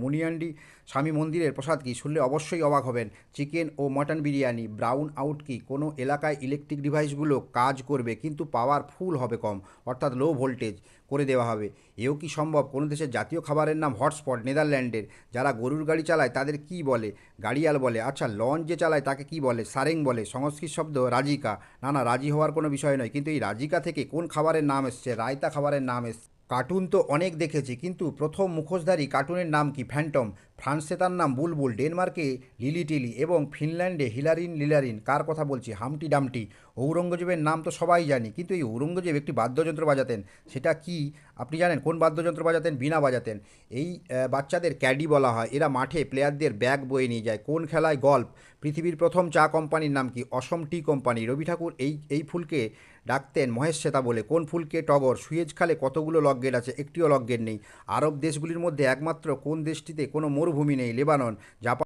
মুনিয়ান্ডি স্বামী মন্দিরের প্রসাদ কি? শুনলে অবশ্যই অবাক হবেন। চিকেন ও মটন বিরিয়ানি। ব্রাউন আউট কি? কোনো এলাকায় ইলেকট্রিক ডিভাইসগুলো কাজ করবে কিন্তু পাওয়ার ফুল হবে কম, অর্থাৎ লো ভোল্টেজ করে দেওয়া হবে। এও কি সম্ভব? কোনো দেশের জাতীয় খাবারের নাম হটস্পট নেদারল্যান্ডের। যারা গরুর গাড়ি চালায় তাদের কি বলে? গাড়িয়াল বলে। আচ্ছা, লঞ্চ যে চালায় তাকে কি বলে? সারেং বলে। সংস্কৃত শব্দ রাজিকা। না না, রাজি হওয়ার কোনো বিষয় নয়, কিন্তু এই রাজিকা থেকে কোন খাবারের নাম এসছে? রায়তা খাবারের নাম এসছে। কার্টুন তো অনেক দেখেছি, কিন্তু প্রথম মুখোশধারী কার্টুনের নাম কি? ফ্যান্টম। ফ্রান্সে তার নাম বুলবুল, ডেনমার্কে লিলি টিলি এবং ফিনল্যান্ডে হিলারিন লিলারিন। কার কথা বলছি? হামটি ডামটি। ঔরঙ্গজেবের নাম তো সবাই জানি, কিন্তু এই ঔরঙ্গজেব একটি বাদ্যযন্ত্র বাজাতেন, সেটা কি আপনি জানেন? কোন বাদ্যযন্ত্র বাজাতেন? বীণা বাজাতেন। এই বাচ্চাদের ক্যাডি বলা হয়, এরা মাঠে প্লেয়ারদের ব্যাগ বয়ে নিয়ে যায়। কোন খেলায়? গল্ফ। পৃথিবীর প্রথম চা কোম্পানির নাম কি? অসম টি কোম্পানি। রবি ঠাকুর এই ফুলকে ডাকতেন মহেশ শ্বেতা বলে। কোন ফুলকে? টগর। সুয়েজ খালে কতগুলো লক গেট আছে? একটিও লক গেট নেই। আরব দেশগুলির মধ্যে একমাত্র কোন দেশটিতে কোনো মরুভূমি নেই? লেবানন। জাপান।